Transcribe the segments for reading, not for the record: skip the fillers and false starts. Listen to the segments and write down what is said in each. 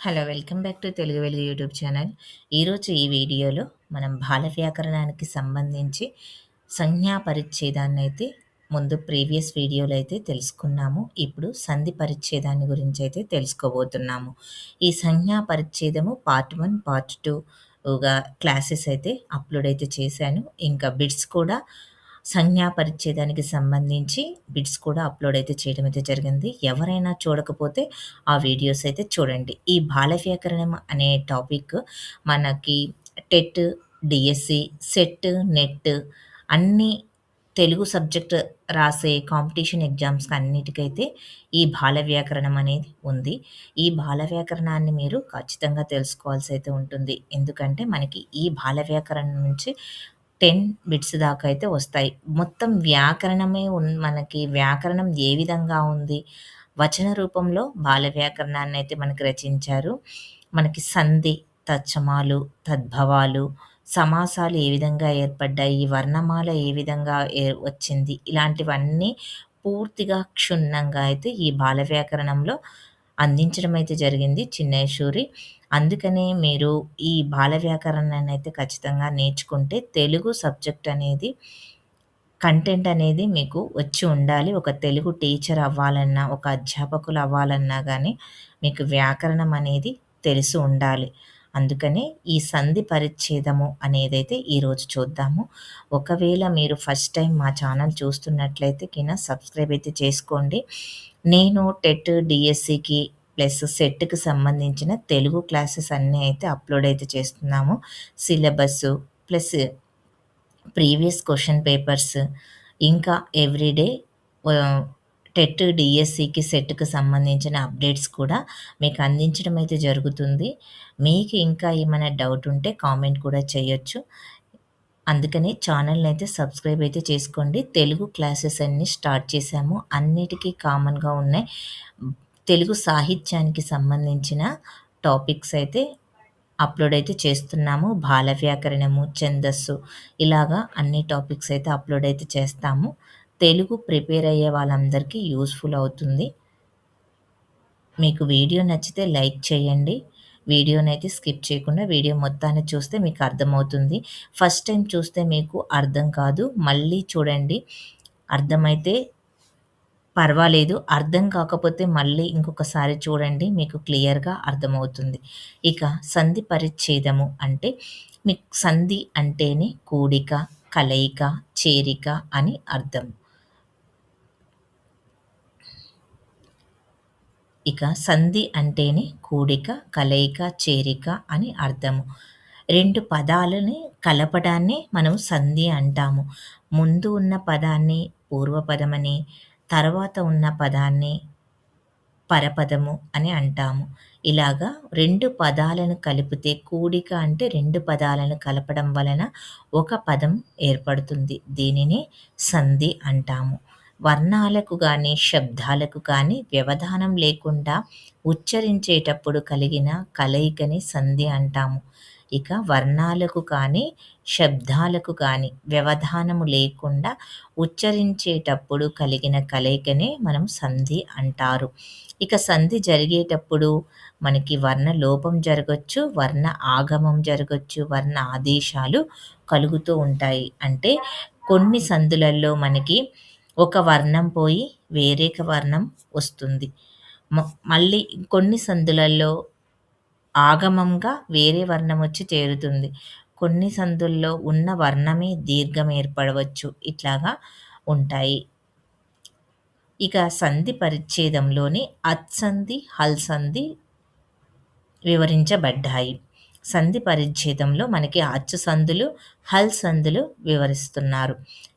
Hello! Welcome back to Telugu వెలుగు YouTube channel. ఈరోజు ఈ వీడియోలో మనం బాల వ్యాకరణానికి సంబంధించి సంజ్ఞా పరిచ్ఛేదాన్నయితే ముందు ప్రీవియస్ వీడియోలో అయితే తెలుసుకున్నాము. ఇప్పుడు సంధి పరిచ్ఛేదాన్ని గురించయితే తెలుసుకోబోతున్నాము. ఈ సంజ్ఞా పరిచ్ఛేదము పార్ట్ 1, పార్ట్ 2గా క్లాసెస్ అయితే అప్‌లోడ్ అయితే చేశాను. ఇంకా బిట్స్ కూడా సంజ్ఞా పరిచ్ఛేదానికి సంబంధించి బిట్స్ కూడా అప్‌లోడ్ అయితే చేయడం అయితే జరిగింది. ఎవరైనా చూడకపోతే ఆ వీడియోస్ అయితే చూడండి. ఈ బాల వ్యాకరణం అనే టాపిక్ మనకి టెట్, డీఎస్సీ, సెట్, నెట్ అన్నీ తెలుగు సబ్జెక్ట్ రాసే కాంపిటీషన్ ఎగ్జామ్స్‌కి అన్నిటికైతే ఈ బాల వ్యాకరణం అనేది ఉంది. ఈ బాల వ్యాకరణాన్ని మీరు ఖచ్చితంగా తెలుసుకోవాల్సయితే ఉంటుంది. ఎందుకంటే మనకి ఈ బాల వ్యాకరణం నుంచి 10 బిట్స్ దాకా అయితే వస్తాయి. మొత్తం వ్యాకరణమే మనకి వ్యాకరణం ఏ విధంగా ఉంది, వచన రూపంలో బాల వ్యాకరణాన్నయితే మనకి రచించారు. మనకి సంధి, తత్సమాలు, తద్భవాలు, సమాసాలు ఏ విధంగా ఏర్పడ్డాయి, వర్ణమాల ఏ విధంగా వచ్చింది, ఇలాంటివన్నీ పూర్తిగా క్షుణ్ణంగా అయితే ఈ బాల వ్యాకరణంలో అందించడం అయితే జరిగింది చిన్నయ షూరి. అందుకనే మీరు ఈ బాల వ్యాకరణాన్నయితే ఖచ్చితంగా నేర్చుకుంటే తెలుగు సబ్జెక్ట్ అనేది కంటెంట్ అనేది మీకు వచ్చి ఉండాలి. ఒక తెలుగు టీచర్ అవ్వాలన్నా, ఒక అధ్యాపకులు అవ్వాలన్నా గానీ మీకు వ్యాకరణం అనేది తెలిసి ఉండాలి. అందుకనే ఈ సంధి పరిచ్ఛేదము అనేదైతే ఈరోజు చూద్దాము. ఒకవేళ మీరు ఫస్ట్ టైమ్ మా ఛానల్ చూస్తున్నట్లయితే సబ్స్క్రైబ్ అయితే చేసుకోండి. నేను టెట్, డీఎస్సీకి ప్లస్ సెట్‌కి సంబంధించిన తెలుగు క్లాసెస్ అన్నీ అయితే అప్‌లోడ్ అయితే చేస్తున్నాము. Syllabus plus previous question papers ఇంకా ఎవ్రీడే టెట్, డీఎస్సీకి, సెట్‌కి సంబంధించిన అప్డేట్స్ కూడా మీకు అందించడం అయితే జరుగుతుంది. మీకు ఇంకా ఏమైనా డౌట్ ఉంటే కామెంట్ కూడా చేయొచ్చు. అందుకని ఛానల్‌నైతే సబ్స్క్రైబ్ అయితే చేసుకోండి. తెలుగు క్లాసెస్ అన్నీ స్టార్ట్ చేశాము. అన్నిటికీ కామన్‌గా ఉన్నాయి. తెలుగు సాహిత్యానికి సంబంధించిన టాపిక్స్ అయితే అప్‌లోడ్ అయితే చేస్తున్నాము. బాల వ్యాకరణము, ఛందస్సు ఇలాగా అన్ని టాపిక్స్ అయితే అప్‌లోడ్ అయితే చేస్తాము. తెలుగు ప్రిపేర్ అయ్యే వాళ్ళందరికీ యూజ్‌ఫుల్ అవుతుంది. మీకు వీడియో నచ్చితే లైక్ చేయండి. వీడియోనైతే స్కిప్ చేయకుండా వీడియో మొత్తాన్ని చూస్తే మీకు అర్థమవుతుంది. ఫస్ట్ టైమ్ చూస్తే మీకు అర్థం కాదు. మళ్ళీ చూడండి. అర్థమైతే పర్వాలేదు. అర్థం కాకపోతే మళ్ళీ ఇంకొకసారి చూడండి. మీకు క్లియర్‌గా అర్థమవుతుంది. ఇక సంధి పరిచ్ఛేదము అంటే మీకు సంధి అంటేనే కూడిక, కలయిక, చేరిక అని అర్థం. ఇక సంధి అంటేనే కూడిక, కలయిక, చేరిక అని అర్థము. 2 పదాలని కలపడాన్ని మనం సంధి అంటాము. ముందు ఉన్న పదాన్ని పూర్వపదమని, తర్వాత ఉన్న పదాన్ని పరపదము అని అంటాము. ఇలాగా 2 పదాలను కలిపితే కూడిక అంటే 2 పదాలను కలపడం వలన ఒక పదం ఏర్పడుతుంది. దీనిని సంధి అంటాము. వర్ణాలకు గానీ, శబ్దాలకు కానీ వ్యవధానం లేకుండా ఉచ్చరించేటప్పుడు కలిగిన కలయికని సంధి అంటాము. ఇక వర్ణాలకు కానీ, శబ్దాలకు కానీ వ్యవధానము లేకుండా ఉచ్చరించేటప్పుడు కలిగిన కలయికనే మనం సంధి అంటారు. ఇక సంధి జరిగేటప్పుడు మనకి వర్ణ లోపం జరగొచ్చు, వర్ణ ఆగమం జరగొచ్చు, వర్ణ ఆదేశాలు కలుగుతూ ఉంటాయి. అంటే కొన్ని సందులలో మనకి ఒక వర్ణం పోయి వేరేక వర్ణం వస్తుంది. మళ్ళీ కొన్ని సందులలో ఆగమంగా వేరే వర్ణం వచ్చి చేరుతుంది. కొన్ని సందుల్లో ఉన్న వర్ణమే దీర్ఘం ఏర్పడవచ్చు. ఇట్లాగా ఉంటాయి. ఇక సంధి పరిచ్ఛేదంలోని అత్సంధి, హల్సంధి వివరించబడ్డాయి. సంధి పరిచ్ఛేదంలో మనకి అచ్చు సందులు, హల్ సందులు వివరిస్తున్నారు.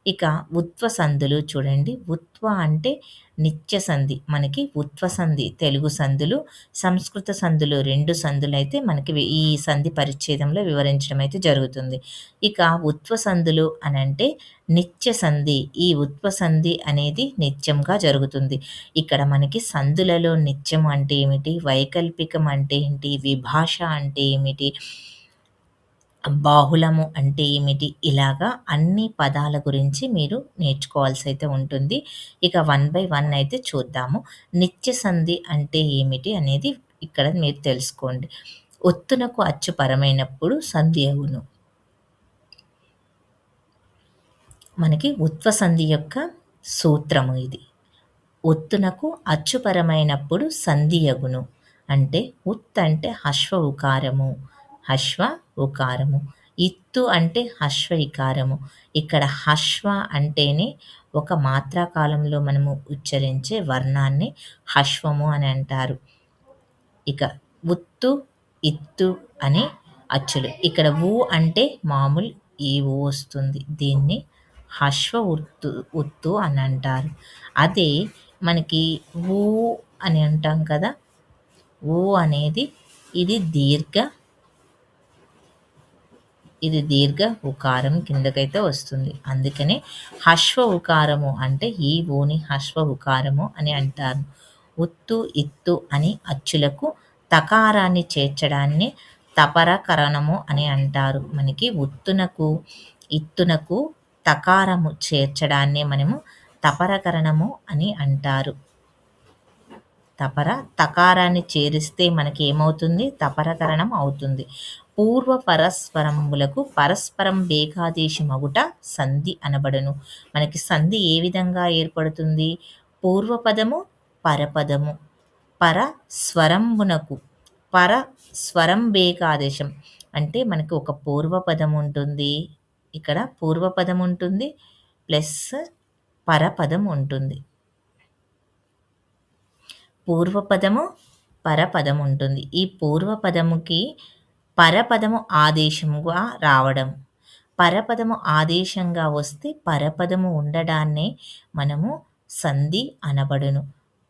ఇక ఉత్వ సందులు చూడండి. ఉత్వ అంటే నిత్య సంధి. మనకి ఉత్వ సంధి తెలుగు సందులు, సంస్కృత సందులు 2 సందులైతే మనకి ఈ సంధి పరిచ్ఛేదంలో వివరించడం అయితే జరుగుతుంది. ఇక ఉత్వ సందులు అనంటే నిత్య సంధి. ఈ ఉత్వ సంధి అనేది నిత్యంగా జరుగుతుంది. ఇక్కడ మనకి సందులలో నిత్యం అంటే ఏమిటి? వైకల్పికం అంటే ఏంటి? విభాష అంటే ఏమిటి? బాహుళము అంటే ఏమిటి? ఇలాగా అన్ని పదాల గురించి మీరు నేర్చుకోవాల్సయితే ఉంటుంది. ఇక వన్ బై వన్ అయితే చూద్దాము. నిత్య సంధి అంటే ఏమిటి అనేది ఇక్కడ మీరు తెలుసుకోండి. ఒత్తునకు అచ్చు పరమైనప్పుడు సంధి అగును. మనకి ఉత్వ సంధి యొక్క సూత్రము ఇది. ఒత్తునకు అచ్చుపరమైనప్పుడు సంధి అగును. అంటే ఉత్ అంటే హశ్వ ఉకారము. హశ్వ ఉకారము. ఇత్తు అంటే హశ్వ ఇకారము. ఇక్కడ హశ్వ అంటేనే ఒక మాత్రా కాలంలో మనము ఉచ్చరించే వర్ణాన్ని హశ్వము అని అంటారు. ఇక ఉత్తు, ఇత్తు అని అచ్చులు. ఇక్కడ ఊ అంటే మామూలు ఈ ఊ వస్తుంది. దీన్ని హశ్వ ఉత్తు అని అంటారు. అదే మనకి ఊ అని అంటాం కదా! ఊ అనేది ఇది దీర్ఘ ఉకారం కిందకైతే వస్తుంది. అందుకనే హశ్వ ఉకారము అంటే ఈ ఊని హశ్వ ఉకారము అని అంటారు. ఉత్తు, ఇత్తు అని అచ్చులకు తకారాన్ని చేర్చడాన్ని తపరకరణము అని అంటారు. మనకి ఉత్తునకు, ఇత్తునకు తకారము చేర్చడాన్నే మనము తపరకరణము అని అంటారు. తకారాన్ని చేరిస్తే మనకి ఏమవుతుంది? తపరకరణం అవుతుంది. పూర్వ పరస్పరములకు పరస్పరం బేకాదేశమగుట సంధి అనబడును. మనకి సంధి ఏ విధంగా ఏర్పడుతుంది? పూర్వపదము, పరపదము, పరస్వరంబునకు పరస్వరం బేకాదేశం అంటే మనకి ఒక పూర్వపదం ఉంటుంది. ఇక్కడ పూర్వపదం ఉంటుంది ప్లస్ పరపదం ఉంటుంది. పూర్వపదము, పరపదం ఉంటుంది. ఈ పూర్వపదముకి పరపదము ఆదేశముగా రావడం. పరపదము ఆదేశంగా వస్తే పరపదము ఉండడాన్నే మనము సంధి అనబడును.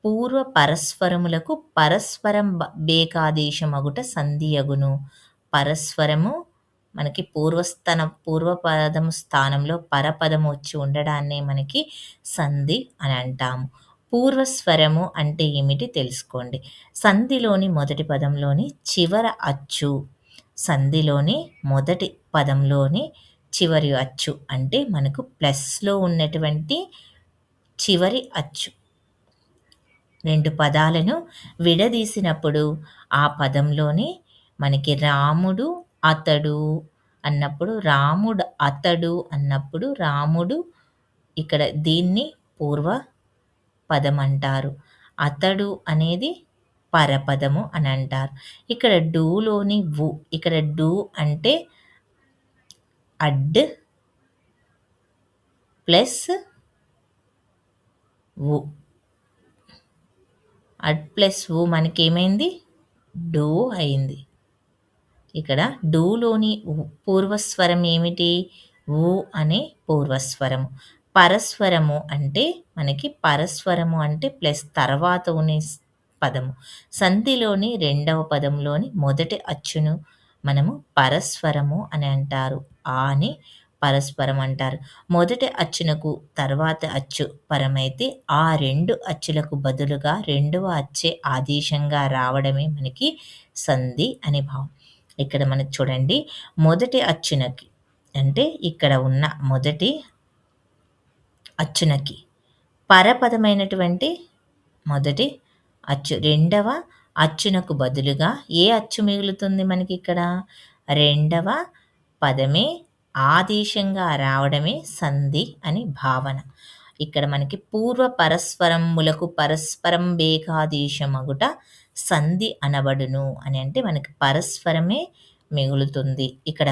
పూర్వ పరస్పరములకు పరస్పరం బేకాదేశమగుట సంధి అగును. పరస్పరము మనకి పూర్వపదము స్థానంలో పరపదము వచ్చి ఉండడాన్నే మనకి సంధి అని అంటాము. పూర్వస్వరము అంటే ఏమిటి తెలుసుకోండి. సంధిలోని మొదటి పదంలోని చివర అచ్చు, సంధిలోని మొదటి పదంలోని చివరి అచ్చు అంటే మనకు ప్లస్లో ఉన్నటువంటి చివరి అచ్చు. రెండు పదాలను విడదీసినప్పుడు ఆ పదంలోని మనకి రాముడు అతడు అన్నప్పుడు రాముడు అతడు అన్నప్పుడు రాముడు ఇక్కడ దీన్ని పూర్వ పదం అంటారు. అతడు అనేది పరపదము అని అంటారు. ఇక్కడ డూలోని వు, ఇక్కడ డు అంటే అడ్ ప్లస్ వు. అడ్ ప్లస్ వు మనకేమైంది? డూ అయింది. ఇక్కడ డూలోని పూర్వస్వరం ఏమిటి? ఊ అనే పూర్వస్వరము. పరస్వరము అంటే మనకి పరస్వరము అంటే ప్లస్ తర్వాత ఉనే పదము. సంధిలోని రెండవ పదంలోని మొదటి అచ్చును మనము పరస్వరము అని అంటారు. ఆ అని పరస్పరం అంటారు. మొదటి అచ్చునకు తర్వాత అచ్చు పరమైతే ఆ రెండు అచ్చులకు బదులుగా రెండవ అచ్చే ఆదేశంగా రావడమే మనకి సంధి అని భావం. ఇక్కడ మనకు చూడండి, మొదటి అచ్చునకి అంటే ఇక్కడ ఉన్న మొదటి అచ్చునకి పరపదమైనటువంటి మొదటి అచ్చు రెండవ అచ్చునకు బదులుగా ఏ అచ్చు మిగులుతుంది మనకి ఇక్కడ? రెండవ పదమే ఆదేశంగా రావడమే సంధి అని భావన. ఇక్కడ మనకి పూర్వ పరస్పరములకు పరస్పరం బేకాదేశమగుట సంధి అనబడును అని అంటే మనకి పరస్పరమే మిగులుతుంది. ఇక్కడ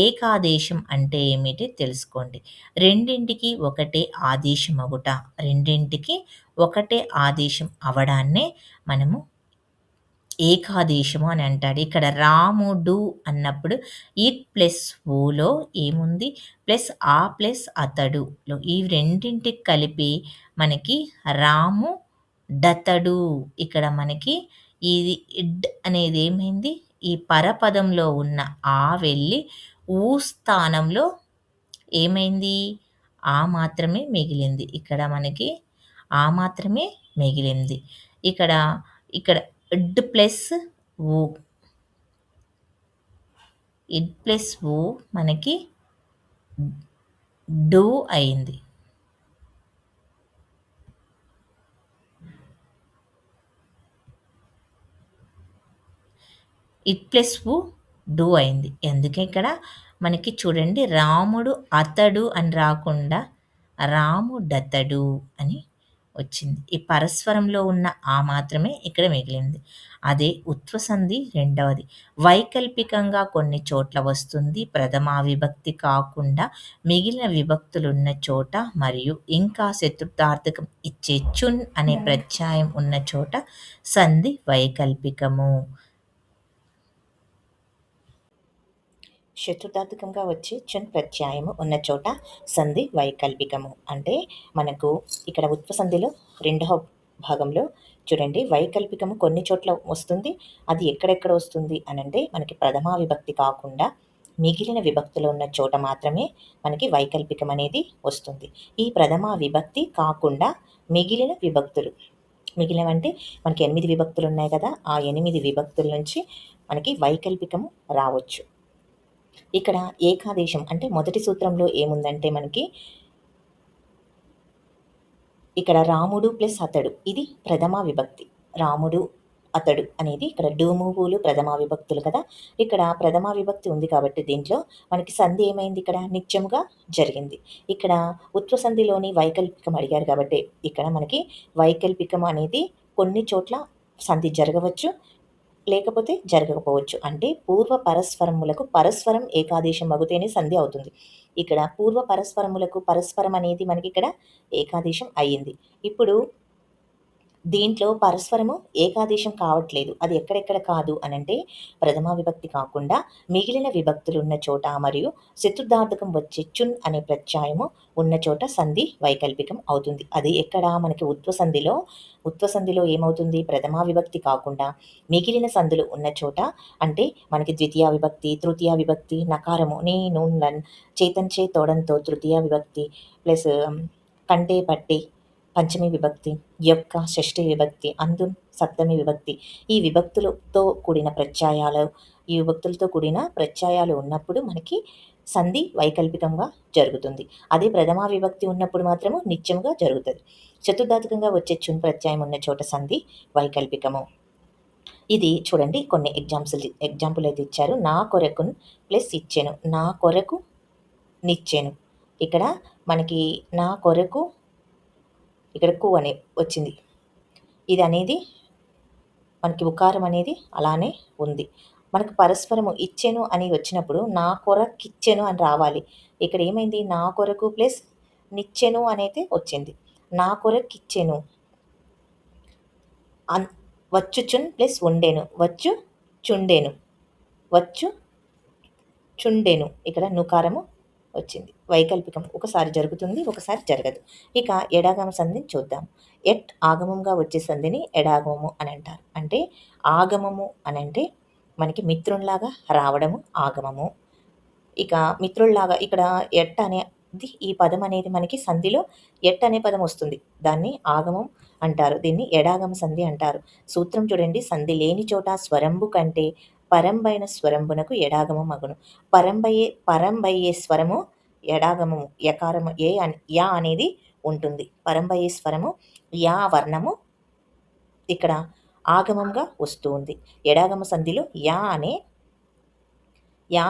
ఏకాదేశం అంటే ఏమిటి తెలుసుకోండి. రెండింటికి ఒకటే ఆదేశం అగుట, రెండింటికి ఒకటే ఆదేశం అవడాన్నే మనము ఏకాదేశము అని అంటాడు. ఇక్కడ రాముడు అన్నప్పుడు ఇట్ ప్లస్ ఊలో ఏముంది? ప్లస్ ఆ ప్లస్ అతడులో ఈ రెండింటికి కలిపి మనకి రాము డతడు. ఇక్కడ మనకి ఇది ఇడ్ అనేది ఏమైంది? ఈ పరపదంలో ఉన్న ఆ వెళ్ళి ఊ స్థానంలో ఏమైంది? ఆ మాత్రమే మిగిలింది. ఇక్కడ మనకి ఆ మాత్రమే మిగిలింది. ఇక్కడ ఇడ్ ప్లస్ ఊ, ఇడ్ ప్లస్ ఊ మనకి డు అయింది. ఇట్ ప్లస్ వు డూ అయింది. ఎందుకే ఇక్కడ మనకి చూడండి రాముడు అతడు అని రాకుండా రాముడతడు అని వచ్చింది. ఈ పరస్పరంలో ఉన్న ఆ మాత్రమే ఇక్కడ మిగిలింది. అదే ఉత్వసంధి రెండవది. వైకల్పికంగా కొన్ని చోట్ల వస్తుంది. ప్రథమా విభక్తి కాకుండా మిగిలిన విభక్తులున్న చోట మరియు ఇంకా చతుర్థార్థకం ఇచ్చే చున్ అనే ప్రత్యయం ఉన్న చోట సంధి వైకల్పికము. చతుర్థార్థకంగా వచ్చే చున్ ప్రత్యయము ఉన్న చోట సంధి వైకల్పికము. అంటే మనకు ఇక్కడ ఉత్వసంధిలో రెండవ భాగంలో చూడండి వైకల్పికము కొన్ని చోట్ల వస్తుంది. అది ఎక్కడెక్కడ వస్తుంది అనంటే మనకి ప్రథమా విభక్తి కాకుండా మిగిలిన విభక్తులు ఉన్న చోట మాత్రమే మనకి వైకల్పికం అనేది వస్తుంది. ఈ ప్రథమా విభక్తి కాకుండా మిగిలిన విభక్తులు, మిగిలినవంటే మనకి 8 విభక్తులు ఉన్నాయి కదా, ఆ 8 విభక్తుల నుంచి మనకి వైకల్పికము రావచ్చు. ఇక్కడ ఏకాదేశం అంటే మొదటి సూత్రంలో ఏముందంటే మనకి ఇక్కడ రాముడు ప్లస్ అతడు ఇది ప్రథమా విభక్తి. రాముడు అతడు అనేది ఇక్కడ డూమువులు ప్రథమా విభక్తులు కదా. ఇక్కడ ప్రథమా విభక్తి ఉంది కాబట్టి దీంట్లో మనకి సంధి ఏమైంది, ఇక్కడ నిత్యముగా జరిగింది. ఇక్కడ ఉత్వసంధిలోని వైకల్పికం అడిగారు కాబట్టి ఇక్కడ మనకి వైకల్పికం అనేది కొన్ని చోట్ల సంధి జరగవచ్చు, లేకపోతే జరగకపోవచ్చు. అంటే పూర్వ పరస్పరములకు పరస్పరం ఏకాదేశం మగుతేనే సంధి అవుతుంది. ఇక్కడ పూర్వ పరస్పరములకు పరస్పరం అనేది మనకి ఇక్కడ ఏకాదేశం అయ్యింది. ఇప్పుడు దీంట్లో పరస్పరము ఏకాదేశం కావట్లేదు. అది ఎక్కడెక్కడ కాదు అనంటే ప్రథమా విభక్తి కాకుండా మిగిలిన విభక్తులు ఉన్న చోట మరియు చతుర్థార్థకం వచ్చే చున్ అనే ప్రత్యయము ఉన్న చోట సంధి వైకల్పికం అవుతుంది. అది ఎక్కడ మనకి ఉత్వసంధిలో ఏమవుతుంది, ప్రథమా విభక్తి కాకుండా మిగిలిన సంధులు ఉన్న చోట అంటే మనకి ద్వితీయ విభక్తి, తృతీయ విభక్తి, నకారము నేను నన్ చేతంచే తోడంతో తృతీయ విభక్తి ప్లస్ కంటే పట్టి పంచమి విభక్తి, యొక్క షష్ఠి విభక్తి, అందు సప్తమి విభక్తి, ఈ విభక్తులతో కూడిన ప్రత్యయాలు ఉన్నప్పుడు మనకి సంధి వైకల్పికంగా జరుగుతుంది. అదే ప్రథమా విభక్తి ఉన్నప్పుడు మాత్రము నిత్యంగా జరుగుతుంది. చతుర్థార్థకంగా వచ్చే చున్ ప్రత్యయం ఉన్న చోట సంధి వైకల్పికము. ఇది చూడండి కొన్ని ఎగ్జాంపుల్ అయితే ఇచ్చారు. నా కొరకు ప్లస్ ఇచ్చాను, నా కొరకు నిచ్చాను. ఇక్కడ మనకి నా కొరకు ఇక్కడ కు అనే వచ్చింది. ఇది అనేది మనకి ఉకారం అనేది అలానే ఉంది. మనకు పరస్పరము ఇచ్చెను అని వచ్చినప్పుడు నా కొరకిచ్చెను అని రావాలి. ఇక్కడ ఏమైంది, నా కొరకు ప్లస్ నిచ్చెను అనేది వచ్చింది. నా కొరకిచ్చెను వచ్చుచున్ ప్లస్ ఉండెను, వచ్చు చుండెను, వచ్చు చుండెను. ఇక్కడ నుకారము వచ్చింది. వైకల్పికం ఒకసారి జరుగుతుంది, ఒకసారి జరగదు. ఇక ఎడాగమ సంధిని చూద్దాం. ఎట్ ఆగమంగా వచ్చే సంధిని ఎడాగమము అని అంటారు. అంటే ఆగమము అని అంటే మనకి మిత్రుల్లాగా రావడము ఆగమము. ఇక మిత్రుల్లాగా ఇక్కడ ఎట్ అనేది ఈ పదం అనేది మనకి సంధిలో ఎట్ అనే పదం వస్తుంది. దాన్ని ఆగమం అంటారు. దీన్ని ఎడాగమ సంధి అంటారు. సూత్రం చూడండి, సంధి లేని చోట స్వరంబు కంటే పరంబైన స్వరంబునకు ఎడాగమం మగును. పరంబయ్యే స్వరము ఎడాగమము, యకారము యా అనేది ఉంటుంది. పరంబయ్యే స్వరము యా వర్ణము ఇక్కడ ఆగమంగా వస్తూ ఉంది. ఎడాగమ సంధిలో యా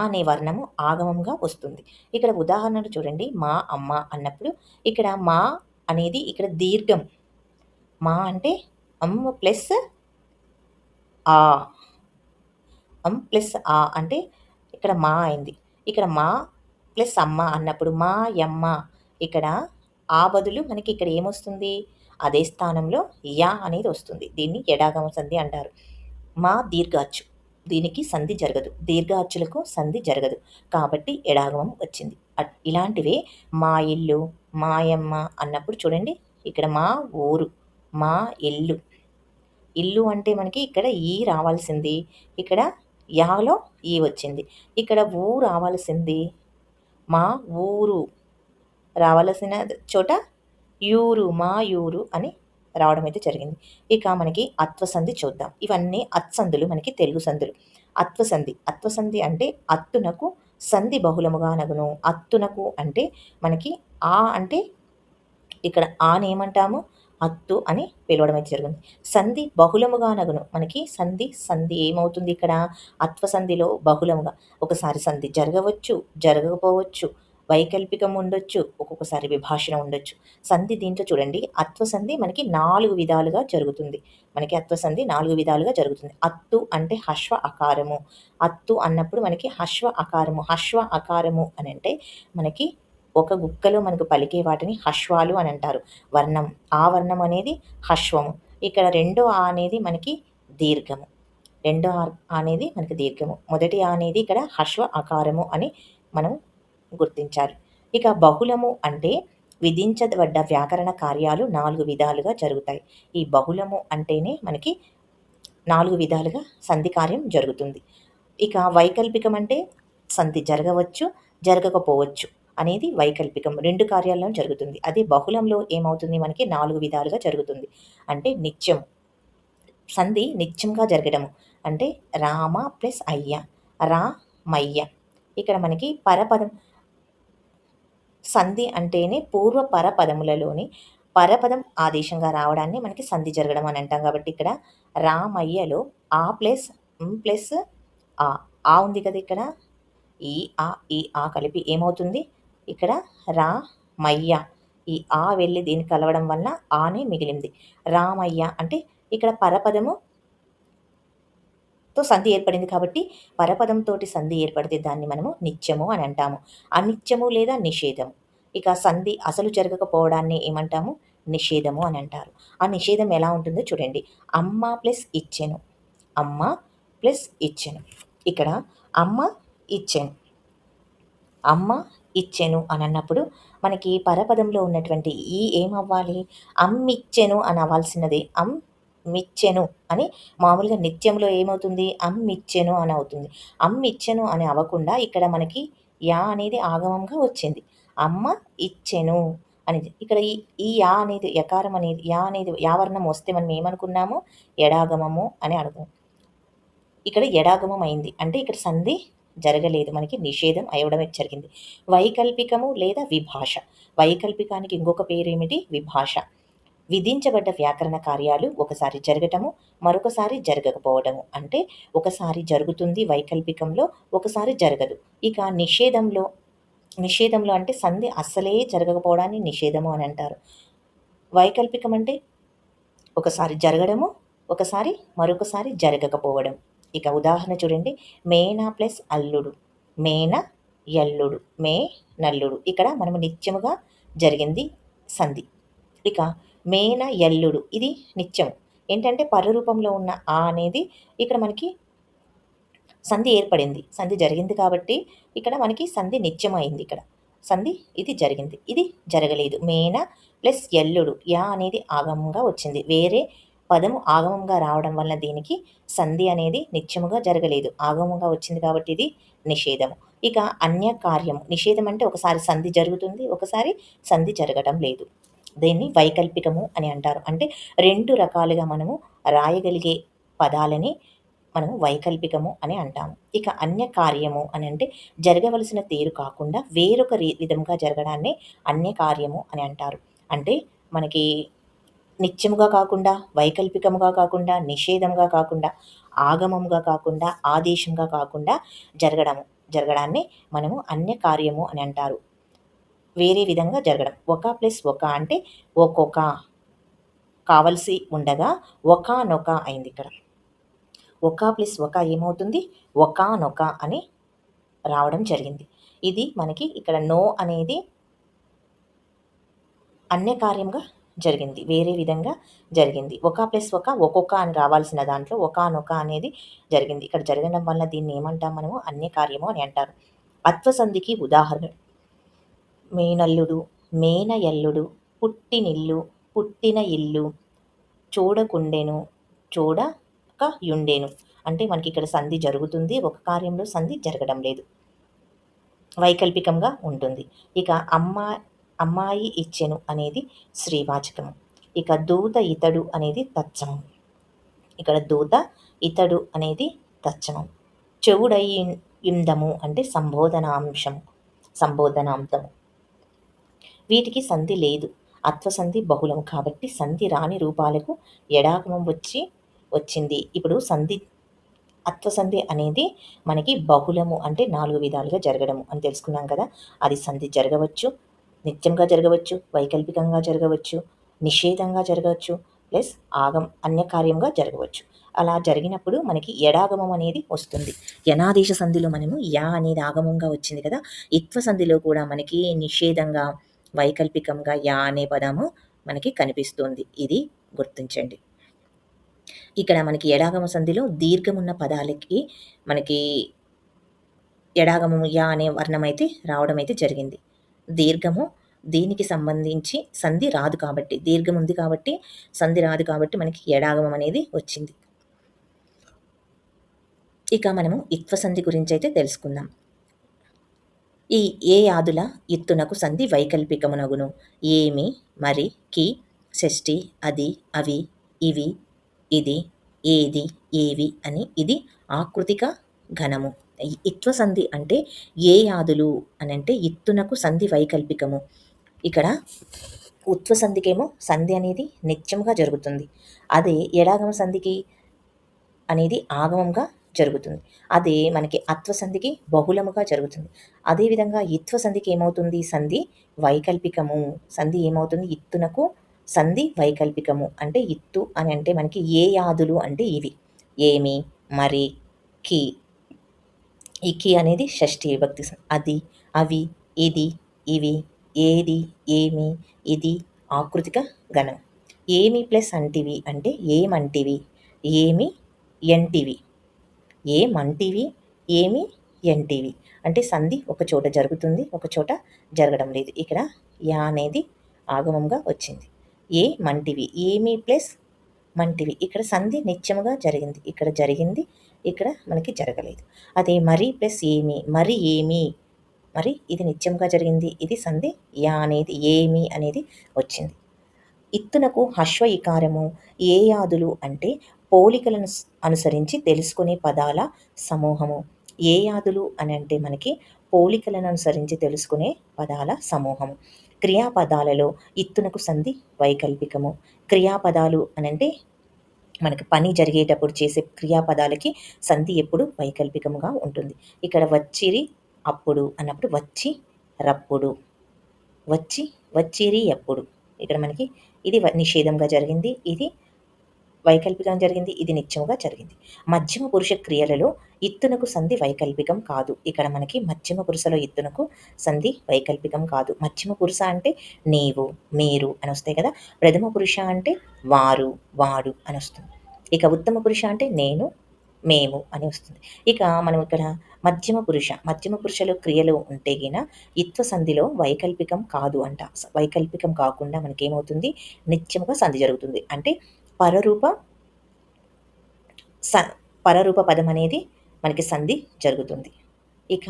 అనే వర్ణము ఆగమంగా వస్తుంది. ఇక్కడ ఉదాహరణలు చూడండి, మా అమ్మ అన్నప్పుడు ఇక్కడ మా అనేది ఇక్కడ దీర్ఘం. మా అంటే అమ్మ ప్లస్ ఆ, ప్లస్ ఆ అంటే ఇక్కడ మా అయింది. ఇక్కడ మా ప్లస్ అమ్మ అన్నప్పుడు మా యమ్మ, ఇక్కడ ఆ బదులు మనకి ఇక్కడ ఏమొస్తుంది, అదే స్థానంలో యా అనేది వస్తుంది. దీన్ని ఎడాగమ సంధి అంటారు. మా దీర్ఘాచ్చు, దీనికి సంధి జరగదు. దీర్ఘ అచ్చులకు సంధి జరగదు కాబట్టి ఎడాగమం వచ్చింది. ఇలాంటివే మా ఇల్లు, మాయమ్మ అన్నప్పుడు చూడండి, ఇక్కడ మా ఊరు, మా ఇల్లు. ఇల్లు అంటే మనకి ఇక్కడ ఈ రావాల్సింది, ఇక్కడ యాలో ఈ వచ్చింది. ఇక్కడ ఊ రావాల్సింది, మా ఊరు రావాల్సిన చోట యూరు, మా యూరు అని రావడం అయితే జరిగింది. ఇక మనకి అత్వసంధి చూద్దాం. ఇవన్నీ అత్సంధులు, మనకి తెలుగు సంధులు. అత్వసంధి అంటే అత్తునకు సంధి బహుళముగా నగును. అత్తునకు అంటే మనకి ఆ అంటే ఇక్కడ ఆని ఏమంటాము, అత్తు అని పిలవడం అయితే జరిగింది. సంధి బహుళముగా నగును. మనకి సంధి ఏమవుతుంది ఇక్కడ? అత్వ సంధిలో బహుళముగా. ఒకసారి సంధి జరగవచ్చు, జరగకపోవచ్చు. వైకల్పికం ఉండొచ్చు. ఒక్కొక్కసారి విభాషణ ఉండొచ్చు. సంధి దీంట్లో చూడండి, అత్వ సంధి మనకి 4 విధాలుగా జరుగుతుంది. మనకి అత్వ సంధి 4 విధాలుగా జరుగుతుంది. అత్తు అంటే హశ్వ అకారము. అత్తు అన్నప్పుడు మనకి హశ్వ అకారము. హశ్వ అకారము అనంటే మనకి ఒక గుక్కలో మనకు పలికే వాటిని హశ్వాలు అని అంటారు. వర్ణం. ఆ వర్ణం అనేది హశ్వము. ఇక్కడ రెండో ఆ అనేది మనకి దీర్ఘము. రెండో అనేది మనకి దీర్ఘము. మొదటి ఆ అనేది ఇక్కడ హశ్వ అకారము అని మనం గుర్తించాలి. ఇక బహుళము అంటే విధించబడ్డ వ్యాకరణ కార్యాలు 4 విధాలుగా జరుగుతాయి. ఈ బహుళము అంటేనే మనకి 4 విధాలుగా సంధి కార్యం జరుగుతుంది. ఇక వైకల్పికం అంటే సంధి జరగవచ్చు, జరగకపోవచ్చు అనేది వైకల్పికం. 2 కార్యాల్లో జరుగుతుంది. అదే బహుళంలో ఏమవుతుంది మనకి 4 విధాలుగా జరుగుతుంది. అంటే నిత్యం. సంధి నిత్యంగా జరగడము. అంటే రామ ప్లస్ అయ్య. రామయ్య. ఇక్కడ మనకి పరపదం సంధి అంటేనే పూర్వ పరపదములలోని పరపదం ఆదేశంగా రావడాన్ని మనకి సంధి జరగడం అని అంటాం. కాబట్టి ఇక్కడ రామయ్యలో ఆ ప్లస్ ప్లస్ ఆ. ఆ ఉంది కదా ఇక్కడ. ఈ ఆ కలిపి ఏమవుతుంది? ఇక్కడ రామయ్య. ఈ ఆ వెళ్ళి దీన్ని కలవడం వల్ల ఆనే మిగిలింది. రామయ్య అంటే ఇక్కడ పరపదము తో సంధి ఏర్పడింది కాబట్టి పరపదంతోటి సంధి ఏర్పడితే దాన్ని మనము నిత్యము అని అంటాము. అనిత్యము లేదా నిషేధము. ఇక సంధి అసలు జరగకపోవడాన్ని ఏమంటాము? నిషేధము అని అంటారు. ఆ నిషేధం ఎలా ఉంటుందో చూడండి. అమ్మ ప్లస్ ఇచ్చెను. అమ్మ ప్లస్ ఇచ్చెను. ఇక్కడ అమ్మ ఇచ్చెను. అమ్మ ఇచ్చెను అని అన్నప్పుడు మనకి పరపదంలో ఉన్నటువంటి ఈ ఏమవ్వాలి? అమ్మిచ్చెను అని అవ్వాల్సినది మిచ్చెను అని మామూలుగా నిత్యంలో ఏమవుతుంది? అమ్మిచ్చెను అని అవుతుంది. అమ్మిచ్చెను అని అవ్వకుండా ఇక్కడ మనకి యా అనేది ఆగమంగా వచ్చింది. అమ్మ ఇచ్చెను అనేది. ఇక్కడ ఈ యా అనేది యకారం అనేది యా అనేది యావర్ణం వస్తే మనం ఏమనుకున్నాము? ఎడాగమము అని అర్థం. ఇక్కడ ఎడాగమం అయింది. అంటే ఇక్కడ సంధి జరగలేదు. మనకి నిషేధం అవ్వడమే జరిగింది. వైకల్పికము లేదా విభాష. వైకల్పికానికి ఇంకొక పేరేమిటి? విభాష. విధించబడ్డ వ్యాకరణ కార్యాలు ఒకసారి జరగటము, మరొకసారి జరగకపోవడము. అంటే ఒకసారి జరుగుతుంది వైకల్పికంలో, ఒకసారి జరగదు. ఇక నిషేధంలో అంటే సంధి అస్సలే జరగకపోవడాన్ని నిషేధము అని అంటారు. వైకల్పికం అంటే ఒకసారి జరగడము, ఒకసారి మరొకసారి జరగకపోవడం. ఇక ఉదాహరణ చూడండి. మేన ప్లస్ అల్లుడు. మేన ఎల్లుడు. మే నల్లుడు. ఇక్కడ మనము నిత్యముగా జరిగింది సంధి. ఇక మేన ఎల్లుడు ఇది నిత్యము. ఏంటంటే పరరూపంలో ఉన్న ఆ అనేది ఇక్కడ మనకి సంధి ఏర్పడింది. సంధి జరిగింది కాబట్టి ఇక్కడ మనకి సంధి నిత్యమైంది. ఇక్కడ సంధి ఇది జరిగింది. ఇది జరగలేదు. మేన ప్లస్ ఎల్లుడు. యా అనేది ఆగమంగా వచ్చింది. వేరే పదము ఆగమంగా రావడం వల్ల దీనికి సంధి అనేది నిత్యముగా జరగలేదు. ఆగమంగా వచ్చింది కాబట్టి ఇది నిషేధము. ఇక అన్య కార్యము. నిషేధం అంటే ఒకసారి సంధి జరుగుతుంది, ఒకసారి సంధి జరగడం లేదు. దీన్ని వైకల్పికము అని అంటారు. అంటే 2 రకాలుగా మనము రాయగలిగే పదాలని మనము వైకల్పికము అని అంటాము. ఇక అన్య కార్యము అని అంటే జరగవలసిన తీరు కాకుండా వేరొక విధంగా జరగడాన్ని అన్య కార్యము అని అంటారు. అంటే మనకి నిత్యముగా కాకుండా, వైకల్పికముగా కాకుండా, నిషేధంగా కాకుండా, ఆగమముగా కాకుండా, ఆదేశంగా కాకుండా జరగడాన్ని మనము అన్య కార్యము అని అంటారు. వేరే విధంగా జరగడం. ఒక ప్లస్ ఒక అంటే ఒక్కొక్క కావలసి ఉండగా ఒకానొక అయింది ఇక్కడ. ఒక ప్లస్ ఒక ఏమవుతుంది? ఒకానొక అని రావడం జరిగింది. ఇది మనకి ఇక్కడ నో అనేది అన్య కార్యంగా జరిగింది. వేరే విధంగా జరిగింది. ఒక ప్లస్ ఒక ఒక్కొక్క అని రావాల్సిన దాంట్లో ఒకానొక అనేది జరిగింది. ఇక్కడ జరగడం వల్ల దీన్ని ఏమంటాం మనము? అన్య కార్యము అని అంటారు. అత్వసంధికి ఉదాహరణ మేనల్లుడు, మేనయల్లుడు, పుట్టినిల్లు, పుట్టిన ఇల్లు, చూడకుండెను, చూడకయుండెను. అంటే మనకి ఇక్కడ సంధి జరుగుతుంది. ఒక కార్యంలో సంధి జరగడం లేదు. వైకల్పికంగా ఉంటుంది. ఇక అమ్మాయి ఇచ్చెను అనేది శ్రీవాచకము. ఇక దూత ఇతడు అనేది తత్సమం. ఇక్కడ దూత ఇతడు అనేది తత్సమం. చెవుడయిందము అంటే సంబోధనాంశము. వీటికి సంధి లేదు. అత్వసంధి బహుళం కాబట్టి సంధి రాని రూపాలకు ఎడాగమం వచ్చింది. ఇప్పుడు అత్వసంధి అనేది మనకి బహుళము అంటే 4 విధాలుగా జరగడము అని తెలుసుకున్నాం కదా! అది సంధి జరగవచ్చు, నిత్యంగా జరగవచ్చు, వైకల్పికంగా జరగవచ్చు, నిషేధంగా జరగవచ్చు, ప్లస్ అన్యకార్యంగా జరగవచ్చు. అలా జరిగినప్పుడు మనకి ఎడాగమం అనేది వస్తుంది. యనాదేశ సంధిలో మనము యా అనేది ఆగమంగా వచ్చింది కదా! ఇత్వ సంధిలో కూడా మనకి నిషేధంగా, వైకల్పికంగా యా అనే పదము మనకి కనిపిస్తుంది. ఇది గుర్తించండి. ఇక్కడ మనకి ఎడాగమ సంధిలో దీర్ఘమున్న పదాలకి మనకి ఎడాగమము యా అనే వర్ణం అయితే రావడం అయితే జరిగింది. దీర్ఘము దీనికి సంబంధించి సంధి రాదు కాబట్టి, దీర్ఘం ఉంది కాబట్టి సంధి రాదు కాబట్టి మనకి ఎడాగమం అనేది వచ్చింది. ఇక మనము ఇత్వ సంధి గురించి అయితే తెలుసుకుందాం. ఈ ఏ యాదుల ఇత్తునకు సంధి వైకల్పికమునగును. ఏమి, మరి, కి, షష్ఠి, అది, అవి, ఇవి, ఇది, ఏది, ఏవి అని ఇది ఆకృతిక ఘనము. ఇత్వ సంధి అంటే ఏ యాదులు అని అంటే ఇత్తునకు సంధి వైకల్పికము. ఇక్కడ ఉత్వ సంధికేమో సంధి అనేది నిత్యముగా జరుగుతుంది. అదే ఎడాగమ సంధికి అనేది ఆగమంగా జరుగుతుంది. అదే మనకి అత్వ సంధికి బహుళముగా జరుగుతుంది. అదేవిధంగా ఇత్వ సంధికి ఏమవుతుంది? సంధి వైకల్పికము. సంధి ఏమవుతుంది? ఇత్తునకు సంధి వైకల్పికము. అంటే ఇత్తు అని అంటే మనకి ఏ యాదులు అంటే ఇవి. ఏమి, మరి, కి. ఈ కి అనేది షష్ఠి విభక్తి. అది, అవి, ఇది, ఇవి, ఏది, ఏమి, ఇది ఆకృతిక గణం. ఏమి ప్లస్ అంటివి అంటే ఏమంటివి, ఏమి ఎంటివి, ఏమంటివి, ఏమి ఎంటివి అంటే సంధి ఒక చోట జరుగుతుంది, ఒక చోట జరగడం లేదు. ఇక్కడ యా అనేది ఆగమంగా వచ్చింది. ఏ మంటివి, ఏమి ప్లస్ మంటివి ఇక్కడ సంధి నిత్యముగా జరిగింది. ఇక్కడ జరిగింది, ఇక్కడ మనకి జరగలేదు. అదే మరి ప్లస్ ఏమి, మరి ఏమి, మరి ఇది నిత్యంగా జరిగింది, ఇది సంధి యా అనేది ఏమి అనేది వచ్చింది. ఇత్తునకు హశ్వ ఇకారము ఏ యాదులు అంటే పోలికలను అనుసరించి తెలుసుకునే పదాల సమూహము. ఏ యాదులు అని అంటే మనకి పోలికలను అనుసరించి తెలుసుకునే పదాల సమూహము. క్రియాపదాలలో ఇత్తునకు సంధి వైకల్పికము. క్రియాపదాలు అని అంటే మనకి పని జరిగేటప్పుడు చేసే క్రియాపదాలకి సంధి ఎప్పుడు వైకల్పికముగా ఉంటుంది. ఇక్కడ వచ్చిరి అప్పుడు అన్నప్పుడు వచ్చి రప్పుడు, వచ్చి వచ్చిరి ఎప్పుడు. ఇక్కడ మనకి ఇది నిషేధంగా జరిగింది, ఇది వైకల్పికం జరిగింది, ఇది నిత్యముగా జరిగింది. మధ్యమ పురుష క్రియలలో ఇత్తునకు సంధి వైకల్పికం కాదు. ఇక్కడ మనకి మధ్యమ పురుషలో ఇత్తునకు సంధి వైకల్పికం కాదు. మధ్యమ పురుష అంటే నీవు, మీరు అని వస్తాయి కదా. ప్రథమ పురుష అంటే వారు, వాడు అని వస్తుంది. ఇక ఉత్తమ పురుష అంటే నేను, మేము అని వస్తుంది. ఇక మనం ఇక్కడ మధ్యమ పురుషలో క్రియలు ఉంటే గిన ఇత్వ సంధిలో వైకల్పికం కాదు అంట. వైకల్పికం కాకుండా మనకేమవుతుంది? నిత్యముగా సంధి జరుగుతుంది. అంటే పరరూప పదం అనేది మనకి సంధి జరుగుతుంది. ఇక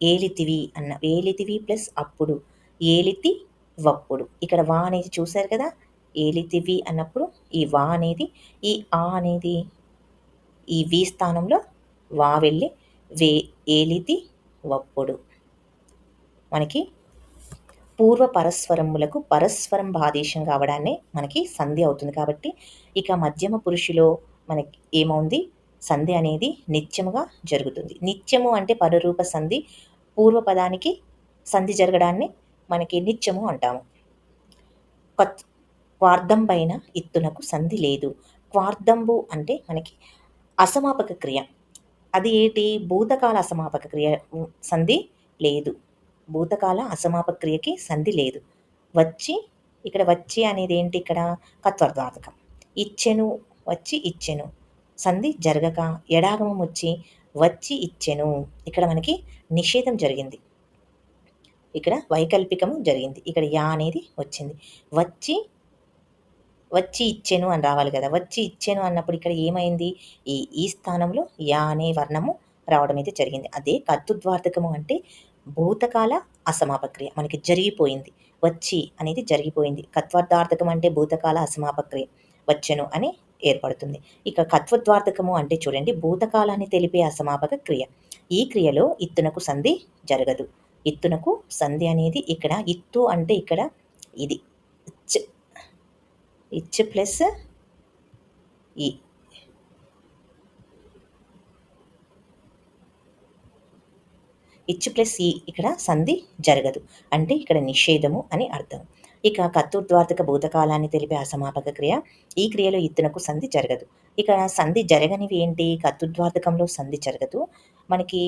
ఏలితివి ప్లస్ అప్పుడు, ఏలితి వప్పుడు. ఇక్కడ వా అనేది చూశారు కదా, ఏలితివి అన్నప్పుడు ఈ వా అనేది, ఈ ఆ అనేది ఈ వి స్థానంలో వా వెళ్ళి ఏలితి వప్పుడు. మనకి పూర్వ పరస్వరములకు పరస్వరం ఆదేశం కావడాన్ని మనకి సంధి అవుతుంది. కాబట్టి ఇక మధ్యమ పురుషులో మనకి ఏమవుంది? సంధి అనేది నిత్యముగా జరుగుతుంది. నిత్యము అంటే పరరూప సంధి, పూర్వపదానికి సంధి జరగడాన్ని మనకి నిత్యము అంటాము. క్వార్థం పైన ఇత్తునకు సంధి లేదు. క్వార్థంబు అంటే మనకి అసమాపక క్రియ. అది ఏంటి? భూతకాల అసమాపక క్రియ సంధి లేదు. భూతకాల అసమాపక క్రియకి సంధి లేదు. ఇక్కడ వచ్చి అనేది ఏంటి? ఇక్కడ కత్వర్థార్థకం. ఇచ్చెను, వచ్చి ఇచ్చెను సంధి జరగక ఎడాగమం వచ్చి ఇచ్చెను. ఇక్కడ మనకి నిషేధం జరిగింది, ఇక్కడ వైకల్పికము జరిగింది. ఇక్కడ యా అనేది వచ్చింది. వచ్చి ఇచ్చెను అని రావాలి కదా. వచ్చి ఇచ్చెను అన్నప్పుడు ఇక్కడ ఏమైంది? ఈ స్థానంలో యా అనే వర్ణము రావడం అయితే జరిగింది. అదే కర్తృద్వార్థకము అంటే భూతకాల అసమాపక్రియ మనకి జరిగిపోయింది. వచ్చి అనేది జరిగిపోయింది. కత్వార్థార్థకం అంటే భూతకాల అసమాపక్రియ వచ్చెను అని ఏర్పడుతుంది. ఇక కత్వద్వార్థకము అంటే చూడండి, భూతకాలాన్ని తెలిపే అసమాపక క్రియ. ఈ క్రియలో ఇత్తునకు సంధి జరగదు. ఇత్తునకు సంధి అనేది ఇక్కడ ఇత్తు అంటే ఇక్కడ ఇది ఇచ్ ఇచ్ ప్లస్ ఈ ఇచ్ ప్లస్ ఈ ఇక్కడ సంధి జరగదు. అంటే ఇక్కడ నిషేధము అని అర్థం. ఇక కర్తృత్వార్థక భూతకాలాన్ని తెలిపే అసమాపక క్రియ. ఈ క్రియలో ఇత్తునకు సంధి జరగదు. ఇక సంధి జరగనివి ఏంటి? కర్తృత్వార్థకంలో సంధి జరగదు. మనకి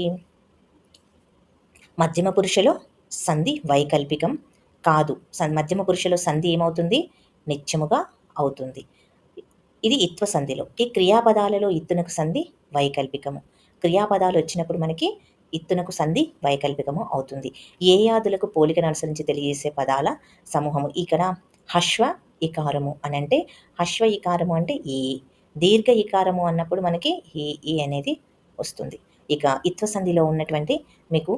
మధ్యమ పురుషులో సంధి వైకల్పికం కాదు. మధ్యమ పురుషులో సంధి ఏమవుతుంది? నిత్యముగా అవుతుంది. ఇది ఇత్వ సంధిలో. ఈ క్రియాపదాలలో ఇత్తునకు సంధి వైకల్పికము. క్రియాపదాలు వచ్చినప్పుడు మనకి ఇత్తునకు సంధి వైకల్పికము అవుతుంది. ఏ యాదులకు పోలికను అనుసరించి తెలియజేసే పదాల సమూహము. ఇక్కడ హశ్వ ఇకారము అని అంటే హశ్వ ఇకారము అంటే ఈ దీర్ఘ ఇకారము అన్నప్పుడు మనకి ఈ అనేది వస్తుంది. ఇక ఇత్వ సంధిలో ఉన్నటువంటి మీకు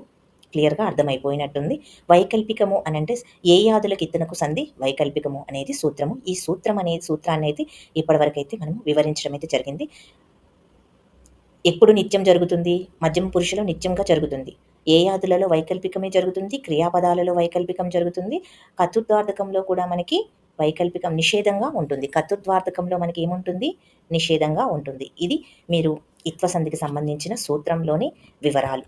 క్లియర్‌గా అర్థమైపోయినట్టుంది. వైకల్పికము అనంటే ఏ యాదులకు ఇత్తనకు సంధి వైకల్పికము అనేది సూత్రము. ఈ సూత్రాన్నైతే ఇప్పటివరకైతే మనం వివరించడం అయితే జరిగింది. ఎప్పుడు నిత్యం జరుగుతుంది? మధ్యమ పురుషులో నిత్యంగా జరుగుతుంది. ఏ యాదులలో వైకల్పికమే జరుగుతుంది. క్రియాపదాలలో వైకల్పికం జరుగుతుంది. కర్తృత్వార్థకంలో కూడా మనకి వైకల్పికం నిషేధంగా ఉంటుంది. కర్తృత్వార్థకంలో మనకి ఏముంటుంది? నిషేధంగా ఉంటుంది. ఇది మీరు ఇత్వ సంధికి సంబంధించిన సూత్రంలోని వివరాలు.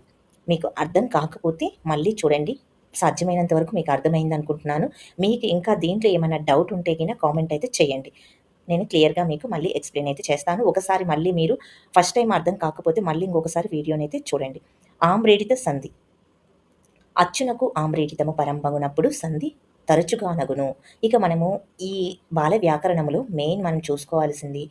మీకు అర్థం కాకపోతే మళ్ళీ చూడండి. సాధ్యమైనంత వరకు మీకు అర్థమైంది అనుకుంటున్నాను. మీకు ఇంకా దీంట్లో ఏమైనా డౌట్ ఉంటే గిన కామెంట్ అయితే చేయండి. నేను క్లియర్‌గా మీకు మళ్ళీ ఎక్స్‌ప్లెయిన్ అయితే చేస్తాను. ఒకసారి మళ్ళీ మీరు ఫస్ట్ టైం అర్థం కాకపోతే మళ్ళీ ఇంకొకసారి వీడియోనైతే చూడండి. ఆమ్రేడిత సంధి. అచ్చునకు ఆమ్రేడితము పరంబగునప్పుడు సంధి తరచుగా నగును. ఇక మనము ఈ బాల వ్యాకరణములో మెయిన్ మనం చూసుకోవాల్సింది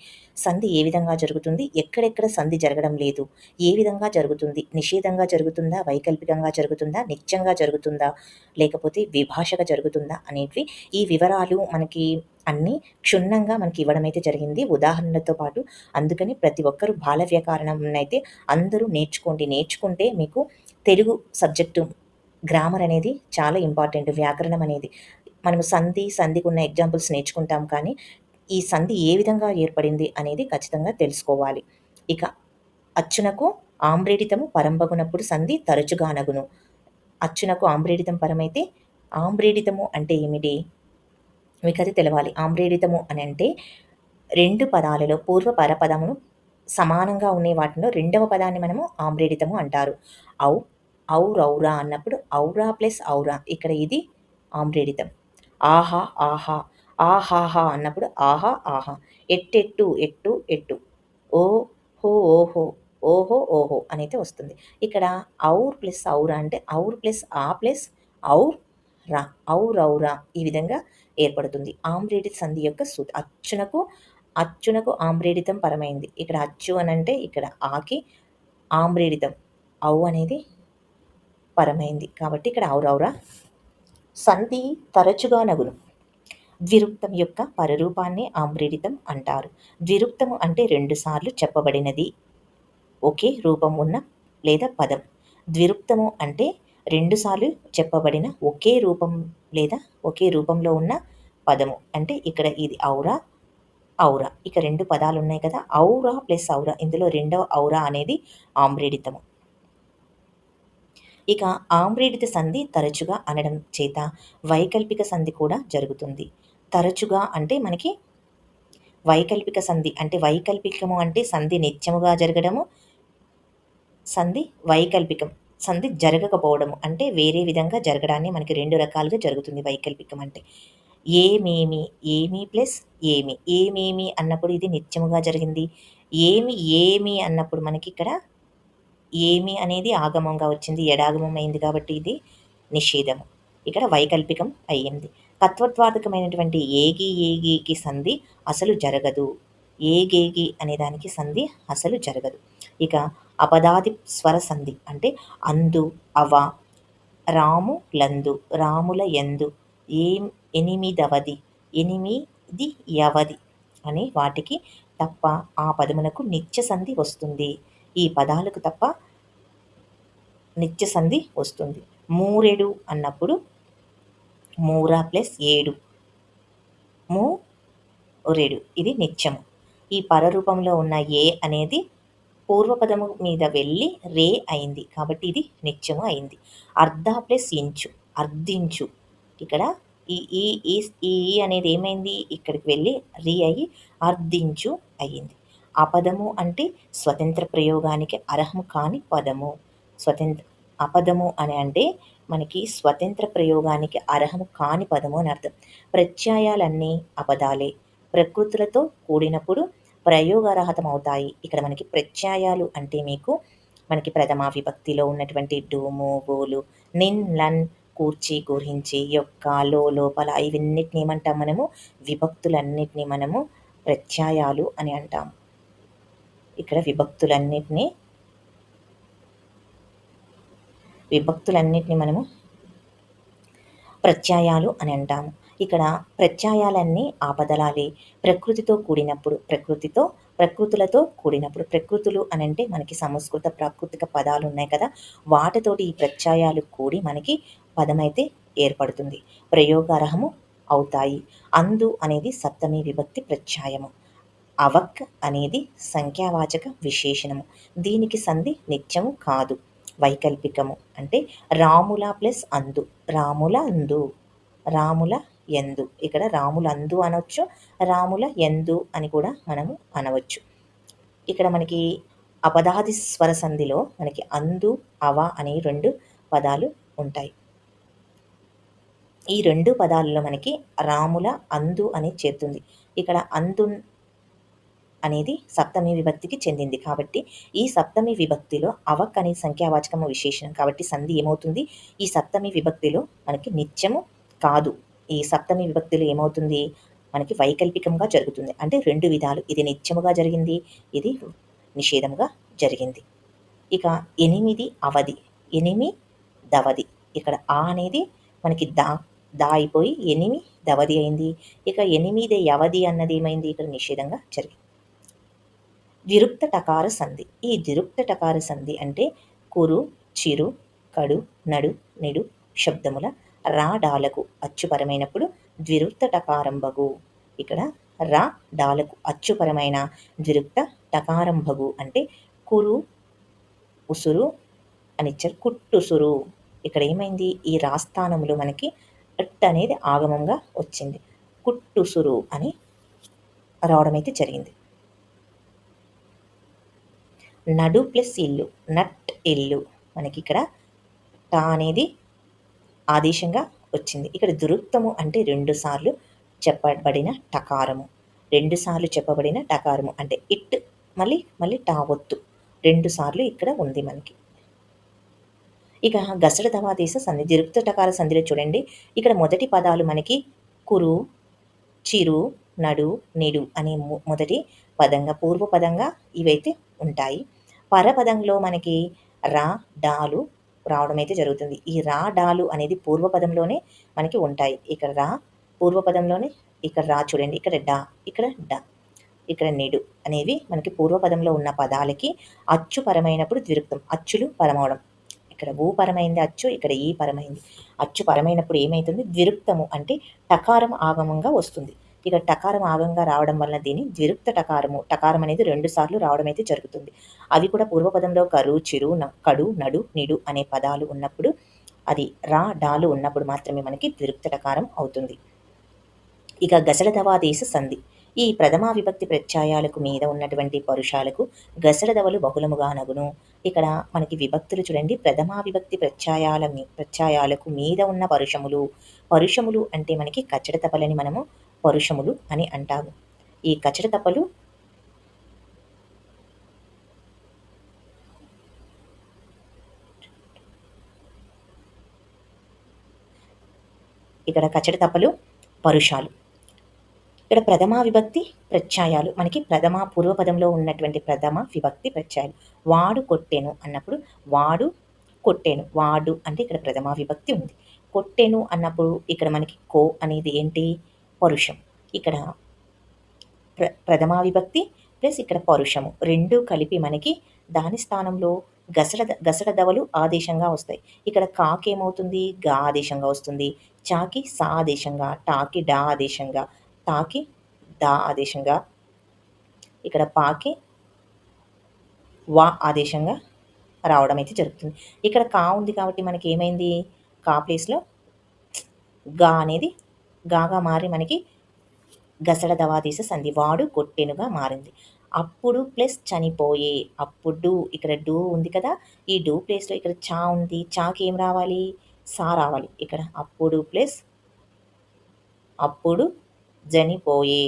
సంధి ఏ విధంగా జరుగుతుంది, ఎక్కడెక్కడ సంధి జరగడం లేదు, ఏ విధంగా జరుగుతుంది, నిషేధంగా జరుగుతుందా, వైకల్పికంగా జరుగుతుందా, నిత్యంగా జరుగుతుందా, లేకపోతే విభాషగా జరుగుతుందా అనేటివి ఈ వివరాలు మనకి అన్నీ క్షుణ్ణంగా మనకి ఇవ్వడం అయితే జరిగింది ఉదాహరణలతో పాటు. అందుకని ప్రతి ఒక్కరూ బాల వ్యాకరణం అయితే అందరూ నేర్చుకుంటే మీకు తెలుగు సబ్జెక్టు గ్రామర్ అనేది చాలా ఇంపార్టెంట్. వ్యాకరణం అనేది మనము సంధికి ఉన్న ఎగ్జాంపుల్స్ నేర్చుకుంటాం, కానీ ఈ సంధి ఏ విధంగా ఏర్పడింది అనేది ఖచ్చితంగా తెలుసుకోవాలి. ఇక అచ్చునకు ఆమ్రేడితము పరంబగునప్పుడు సంధి తరచుగా నగును. అచ్చునకు ఆమ్రేడితం పరమైతే ఆమ్రేడితము అంటే ఏమిటి మీకు అది తెలవాలి. ఆమ్రేడితము అని అంటే రెండు పదాలలో పూర్వ పరపదమును సమానంగా ఉండే వాటిలో రెండవ పదాన్ని మనము ఆమ్రేడితము అంటారు. ఔరౌరా అన్నప్పుడు ఔరా ప్లస్ ఔరా, ఇక్కడ ఇది ఆమ్రేడితం. ఆహా ఆహా, ఆహాహా అన్నప్పుడు ఆహా ఆహా, ఎట్టెట్టు ఎట్టు ఎట్టు, ఓ హో ఓహో, ఓహో ఓహో అనైతే వస్తుంది. ఇక్కడ ఔర్ ప్లస్ ఔరా అంటే ఔర్ ప్లస్ ఆ ప్లస్ ఔర్ రా, ఔరౌరా ఈ విధంగా ఏర్పడుతుంది. ఆమ్రేడిత సంధి యొక్క అచ్చునకు ఆమ్రేడితం పరమైంది. ఇక్కడ అచ్చు అనంటే ఇక్కడ ఆకి ఆమ్రేడితం ఔ అనేది పరమైంది. కాబట్టి ఇక్కడ ఔరౌరా. సంధి తరచుగా నగును. ద్విరుక్తం యొక్క పరరూపాన్ని ఆమ్రేడితం అంటారు. ద్విరుక్తము అంటే 2 సార్లు చెప్పబడినది ఒకే రూపం ఉన్న లేదా పదం. ద్విరుక్తము అంటే 2 సార్లు చెప్పబడిన ఒకే రూపం లేదా ఒకే రూపంలో ఉన్న పదము. అంటే ఇక్కడ ఇది ఔరా, ఔరా. ఇక 2 పదాలు ఉన్నాయి కదా, ఔరా ప్లస్ ఔరా. ఇందులో రెండవ ఔరా అనేది ఆమ్రేడితము. ఇక ఆమ్రేడిత సంధి తరచుగా అనడం చేత వైకల్పిక సంధి కూడా జరుగుతుంది. తరచుగా అంటే మనకి వైకల్పిక సంధి అంటే వైకల్పికము అంటే సంధి నిత్యముగా జరగడము, సంధి వైకల్పికం సంధి జరగకపోవడము అంటే వేరే విధంగా జరగడాన్ని మనకి 2 రకాలుగా జరుగుతుంది వైకల్పికం అంటే. ఏమేమి, ఏమి ప్లస్ ఏమి, ఏమేమి అన్నప్పుడు ఇది నిత్యముగా జరిగింది. ఏమి అన్నప్పుడు మనకి ఇక్కడ ఏమి అనేది ఆగమంగా వచ్చింది, ఎడాగమం అయింది కాబట్టి ఇది నిషేధము. ఇక్కడ వైకల్పికం అయ్యింది. తత్వత్వార్థకమైనటువంటి ఏగికి సంధి అసలు జరగదు. ఏగేగి అనే దానికి సంధి అసలు జరగదు. ఇక అపదాది స్వర సంధి అంటే అందు, అవ, రాము లందు, రాముల యందు, ఎనిమిదవది, ఎనిమిది యవది అనే వాటికి తప్ప ఆ పదమునకు నిత్య సంధి వస్తుంది. ఈ పదాలకు తప్ప నిత్య సంధి వస్తుంది. మూరెడు అన్నప్పుడు మూరా ప్లస్ ఏడు, మూరెడు ఇది నిత్యము. ఈ పరరూపంలో ఉన్న ఏ అనేది పూర్వపదము మీద వెళ్ళి రే అయింది కాబట్టి ఇది నిత్యము అయింది. అర్ధ ప్లస్ ఇంచు, అర్ధించు, ఇక్కడ ఈ ఈ ఈ ఈ ఈ అనేది ఏమైంది? ఇక్కడికి వెళ్ళి రి అయ్యి అర్ధించు అయ్యింది. అపదము అంటే స్వతంత్ర ప్రయోగానికి అర్హము కాని పదము. స్వతంత్ర అపదము అని అంటే మనకి స్వతంత్ర ప్రయోగానికి అర్హము కాని పదము అని అర్థం. ప్రత్యయాలన్నీ అపదాలే. ప్రకృతులతో కూడినప్పుడు ప్రయోగార్హతమవుతాయి. ఇక్కడ మనకి ప్రత్యయాలు అంటే మీకు మనకి ప్రథమా విభక్తిలో ఉన్నటువంటి డూము, బోలు, నిన్, లన్, కూర్చి, గురించి, యొక్క, లో, లోపల ఇవన్నిటిని ఏమంటాం మనము? విభక్తులన్నిటిని మనము ప్రత్యయాలు అని అంటాము. ఇక్కడ విభక్తులన్నిటిని మనము ప్రత్యయాలు అని అంటాము. ఇక్కడ ప్రత్యయాలన్నీ ఆపదలాలే. ప్రకృతితో కూడినప్పుడు ప్రకృతులతో కూడినప్పుడు ప్రకృతులు అని అంటే మనకి సంస్కృత ప్రాకృతిక పదాలు ఉన్నాయి కదా, వాటితోటి ఈ ప్రత్యయాలు కూడి మనకి పదమైతే ఏర్పడుతుంది. ప్రయోగార్హము అవుతాయి. అందు అనేది సప్తమి విభక్తి ప్రత్యయము. అవక్ అనేది సంఖ్యావాచక విశేషణము. దీనికి సంధి నిత్యము కాదు, వైకల్పికము. అంటే రాముల ప్లస్ అందు, రాముల అందు, రాముల ఎందు. ఇక్కడ రాములందు అనొచ్చు, రాముల ఎందు అని కూడా మనము అనవచ్చు. ఇక్కడ మనకి అపదాది స్వర సంధిలో మనకి అందు, అవ అనే 2 పదాలు ఉంటాయి. ఈ 2 పదాలలో మనకి రాముల అందు అనేది చేరుతుంది. ఇక్కడ అందు అనేది సప్తమి విభక్తికి చెందింది కాబట్టి ఈ సప్తమి విభక్తిలో అవక్ అనే సంఖ్యావాచకము విశేషణం కాబట్టి సంధి ఏమవుతుంది? ఈ సప్తమి విభక్తిలో మనకి నిత్యము కాదు. ఈ సప్తమి విభక్తిలో ఏమవుతుంది? మనకి వైకల్పికంగా జరుగుతుంది. అంటే 2 విధాలు. ఇది నిత్యముగా జరిగింది, ఇది నిషేధముగా జరిగింది. ఇక 8 అవధి, దవది. ఇక్కడ ఆ అనేది మనకి దా అయిపోయి దవది అయింది. ఇక 8 యవది అన్నది ఏమైంది? ఇక్కడ నిషేధంగా జరిగింది. ద్విరుక్త టకార సంధి. ఈ ద్విరుక్త టకార సంధి అంటే కురు, చిరు, కడు, నడు, నిడు శబ్దముల రా డాలకు అచ్చుపరమైనప్పుడు ద్విరుక్త టకారంబగు. ఇక్కడ రా డాలకు అచ్చుపరమైన ద్విరుక్త టకారంబగు అంటే కురు ఉసురు అనిచ్చారు, కుట్టుసురు. ఇక్కడ ఏమైంది? ఈ రాస్థానములు మనకి అట్ అనేది ఆగమంగా వచ్చింది, కుట్టుసురు అని రావడం అయితే జరిగింది. నడు ప్లస్ ఇల్లు, నట్ ఇల్లు. మనకి ఇక్కడ టా అనేది ఆదేశంగా వచ్చింది. ఇక్కడ దురుక్తము అంటే 2 సార్లు చెప్పబడిన టకారము, 2 సార్లు చెప్పబడిన టకారము అంటే ఇట్ మళ్ళీ టా ఒత్తు 2 సార్లు ఇక్కడ ఉంది మనకి. ఇక గసడ దవాదేశ సంధి, దిరుక్త టకార సంధిలో చూడండి, ఇక్కడ మొదటి పదాలు మనకి కురు, చిరు, నడు, నిడు అనే మొదటి పదంగా పూర్వపదంగా ఇవైతే ఉంటాయి. పరపదంలో మనకి రా డాలు రావడం అయితే జరుగుతుంది. ఈ రా డాలు అనేది పూర్వపదంలోనే మనకి ఉంటాయి. ఇక్కడ రా పూర్వపదంలోనే, ఇక్కడ రా చూడండి, ఇక్కడ డా, ఇక్కడ డా, ఇక్కడ నిడు అనేవి మనకి పూర్వపదంలో ఉన్న పదాలకి అచ్చు పరమైనప్పుడు ద్విరుక్తం, అచ్చులు పరమవడం. ఇక్కడ ఊ పరమైంది అచ్చు, ఇక్కడ ఈ పరమైంది అచ్చు పరమైనప్పుడు ఏమవుతుంది? ద్విరుక్తము అంటే టకారం ఆగమంగా వస్తుంది. ఇక టకారం ఆగంగా రావడం వలన దీన్ని ద్విరుక్త టకారము. టకారం అనేది 2 సార్లు రావడం అయితే జరుగుతుంది. అవి కూడా పూర్వపదంలో కరు, చిరు, కడు, నడు, నిడు అనే పదాలు ఉన్నప్పుడు, అది రా డాలు ఉన్నప్పుడు మాత్రమే మనకి ద్విరుక్త టకారం అవుతుంది. ఇక గసల దవాదేశ సంధి. ఈ ప్రథమా విభక్తి ప్రత్యయాలకు మీద ఉన్నటువంటి పరుషాలకు గసల దవలు బహుళముగా నగును. ఇక్కడ మనకి విభక్తులు చూడండి, ప్రథమా విభక్తి ప్రత్యయాలకు మీద ఉన్న పరుషములు అంటే మనకి కచ్చడ తపలని మనము పరుషములు అని అంటాము. ఈ కచ్చడ తపలు ఇక్కడ కచ్చడ తపలు పరుషాలు. ఇక్కడ ప్రథమా విభక్తి ప్రత్యయాలు మనకి పూర్వపదంలో ఉన్నటువంటి ప్రథమ విభక్తి ప్రత్యయాలు. వాడు కొట్టెను అన్నప్పుడు వాడు కొట్టెను, వాడు అంటే ఇక్కడ ప్రథమా విభక్తి ఉంది. కొట్టెను అన్నప్పుడు ఇక్కడ మనకి కో అనేది ఏంటి? పరుషం. ఇక్కడ ప్రథమా విభక్తి ప్లస్ ఇక్కడ పరుషము 2 కలిపి మనకి దాని స్థానంలో గసడ దవలు ఆదేశంగా వస్తాయి. ఇక్కడ కాకి ఏమవుతుంది? గా ఆదేశంగా వస్తుంది. చాకి సా ఆదేశంగా, టాకి డా ఆదేశంగా, తాకి దా ఆదేశంగా, ఇక్కడ పాకి వా ఆదేశంగా రావడం అయితే జరుగుతుంది. ఇక్కడ కా ఉంది కాబట్టి మనకి ఏమైంది? కా ప్లేస్లో గా అనేది గాగా మారి మనకి గసడ దవాదీస సంధి. వాడు కొట్టెనుగా మారింది. అప్పుడు ప్లస్ చనిపోయే. అప్పుడు ఇక్కడ డు ఉంది కదా! ఈ డు ప్లేస్‌లో ఇక్కడ చా ఉంది. చాకి ఏం రావాలి? సా రావాలి. ఇక్కడ అప్పుడు ప్లస్ అప్పుడు జనిపోయే.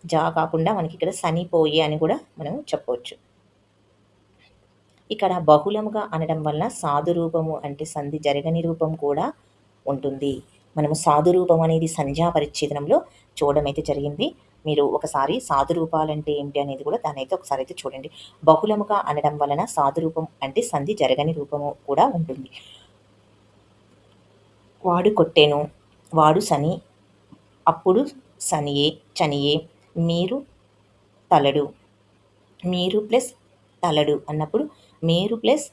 జా కాకుండా మనకిక్కడ సనిపోయే అని కూడా మనం చెప్పొచ్చు. ఇక్కడ బహుళముగా అనడం వల్ల సాధు రూపము అంటే సంధి జరగని రూపం కూడా ఉంటుంది. మనము సాధు రూపం అనేది సంధ్యా పరిచ్ఛేదనంలో చూడడం అయితే జరిగింది. మీరు ఒకసారి సాధు రూపాలంటే ఏంటి అనేది కూడా దాన్నైతే ఒకసారి అయితే చూడండి. బహుళముగా అనడం వలన సాధు రూపం అంటే సంధి జరగని రూపము కూడా ఉంటుంది. వాడు కొట్టెను, వాడు సని, అప్పుడు సనియే, చనియే, మీరు తలడు, మీరు ప్లస్ తలడు అన్నప్పుడు మీరు ప్లస్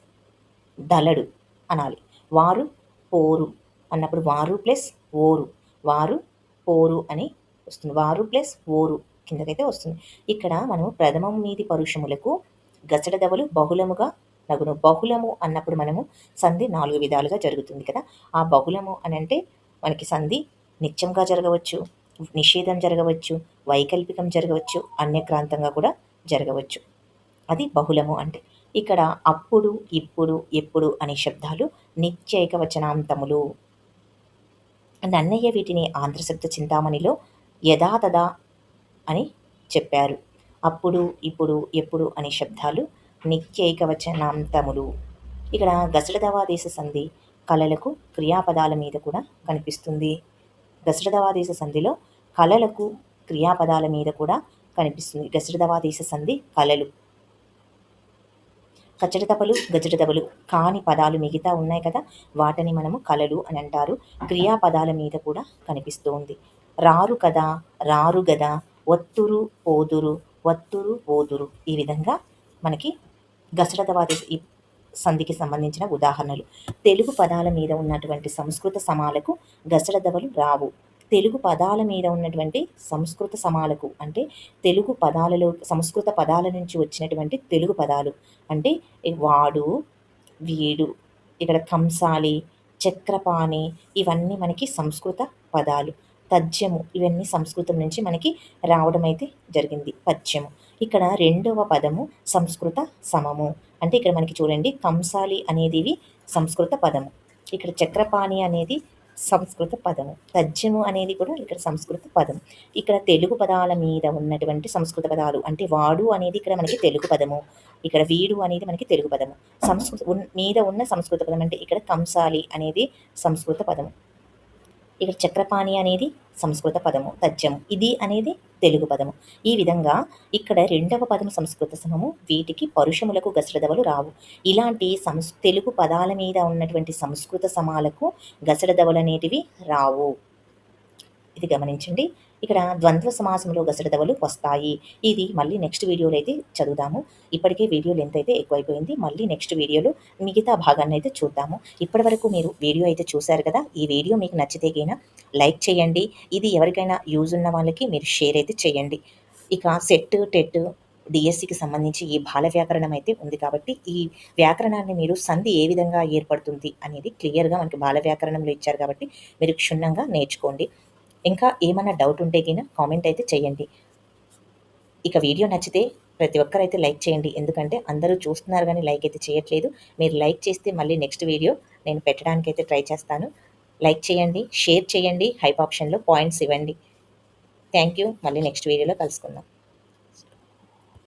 దలడు అనాలి. వారు పోరు అన్నప్పుడు వారు ప్లస్ ఓరు, వారు పోరు అని వస్తుంది. వారు ప్లస్ ఓరు కిందకైతే వస్తుంది. ఇక్కడ మనము ప్రథమం మీది పరుషములకు గసడ దవలు బహుళముగా నగును. బహుళము అన్నప్పుడు మనము సంధి 4 విధాలుగా జరుగుతుంది కదా! ఆ బహుళము అనంటే మనకి సంధి నిత్యంగా జరగవచ్చు, నిషేధం జరగవచ్చు, వైకల్పికం జరగవచ్చు, అన్యక్రాంతంగా కూడా జరగవచ్చు. అది బహుళము అంటే. ఇక్కడ అప్పుడు, ఇప్పుడు, ఎప్పుడు అనే శబ్దాలు నిత్యైక వచనాంతములు. నన్నయ్య వీటిని ఆంధ్రశబ్ద చింతామణిలో యథాతథా అని చెప్పారు. అప్పుడు, ఇప్పుడు, ఎప్పుడు అనే శబ్దాలు నిత్యైక వచనాంతములు. ఇక్కడ గసడదవాదేశ సంధి కళలకు క్రియాపదాల మీద కూడా కనిపిస్తుంది. గసడదవాదేశ సంధిలో కళలకు క్రియాపదాల మీద కూడా కనిపిస్తుంది. గసడదవాదేశ సంధి కళలు. కచ్చటతపలు గజటదబలు కాని పదాలు మిగతా ఉన్నాయి కదా, వాటిని మనము కళలు అని అంటారు. క్రియాపదాల మీద కూడా కనిపిస్తూ ఉంది. రారు కదా, రారు గదా, ఒత్తురు పోదురు, వత్తురు ఓదురు. ఈ విధంగా మనకి గసడదవాది ఈ సంధికి సంబంధించిన ఉదాహరణలు. తెలుగు పదాల మీద ఉన్నటువంటి సంస్కృత సమాలకు గసడదవలు రావు. తెలుగు పదాల మీద ఉన్నటువంటి సంస్కృత సమాలకు అంటే తెలుగు పదాలలో సంస్కృత పదాల నుంచి వచ్చినటువంటి తెలుగు పదాలు అంటే వాడు, వీడు, ఇక్కడ కంసాలి, చక్రపాణి ఇవన్నీ మనకి సంస్కృత పదాలు. తథ్యము ఇవన్నీ సంస్కృతం నుంచి మనకి రావడం అయితే జరిగింది. పద్యము ఇక్కడ రెండవ పదము సంస్కృత సమము. అంటే ఇక్కడ మనకి చూడండి కంసాలి అనేది సంస్కృత పదము, ఇక్కడ చక్రపాణి అనేది సంస్కృత పదము, తథ్యము అనేది కూడా ఇక్కడ సంస్కృత పదము. ఇక్కడ తెలుగు పదాల మీద ఉన్నటువంటి సంస్కృత పదాలు అంటే వాడు అనేది ఇక్కడ మనకి తెలుగు పదము, ఇక్కడ వీడు అనేది మనకి తెలుగు పదము. సంస్కృత మీద ఉన్న సంస్కృత పదం అంటే ఇక్కడ కంసాలి అనేది సంస్కృత పదము, ఇక్కడ చక్రపాణి అనేది సంస్కృత పదము, తథ్యము ఇది అనేది తెలుగు పదము. ఈ విధంగా ఇక్కడ రెండవ పదము సంస్కృత సమము, వీటికి పరుషములకు గసడదవలు రావు. ఇలాంటి తెలుగు పదాల మీద ఉన్నటువంటి సంస్కృత సమాలకు గసడదవలు అనేటివి రావు. ఇది గమనించండి. ఇక్కడ ద్వంద్వ సమాసంలో గసడదవలు వస్తాయి. ఇది మళ్ళీ నెక్స్ట్ వీడియోలో అయితే చదువుదాము. ఇప్పటికే వీడియో లెంత్ అయితే ఎక్కువైపోయింది. మళ్ళీ నెక్స్ట్ వీడియోలో మిగతా భాగాన్ని అయితే చూద్దాము. ఇప్పటి వరకు మీరు వీడియో అయితే చూశారు కదా, ఈ వీడియో మీకు నచ్చితే కైనా లైక్ చేయండి. ఇది ఎవరికైనా యూజ్ ఉన్న వాళ్ళకి మీరు షేర్ అయితే చేయండి. ఇక సెట్, టెట్, డిఎస్సికి సంబంధించి ఈ బాల వ్యాకరణం అయితే ఉంది కాబట్టి ఈ వ్యాకరణాన్ని మీరు సంధి ఏ విధంగా ఏర్పడుతుంది అనేది క్లియర్గా మనకి బాల వ్యాకరణంలో ఇచ్చారు కాబట్టి మీరు క్షుణ్ణంగా నేర్చుకోండి. ఇంకా ఏమైనా డౌట్ ఉంటే కినా కామెంట్ అయితే చేయండి. ఇక వీడియో నచ్చితే ప్రతి ఒక్కరైతే లైక్ చేయండి. ఎందుకంటే అందరూ చూస్తున్నారు కానీ లైక్ అయితే చేయట్లేదు. మీరు లైక్ చేస్తే మళ్ళీ నెక్స్ట్ వీడియో నేను పెట్టడానికి అయితే ట్రై చేస్తాను. లైక్ చేయండి, షేర్ చేయండి, హైప్ ఆప్షన్లో పాయింట్స్ ఇవ్వండి. Thank you. మళ్ళీ నెక్స్ట్ వీడియోలో కలుసుకుందాం.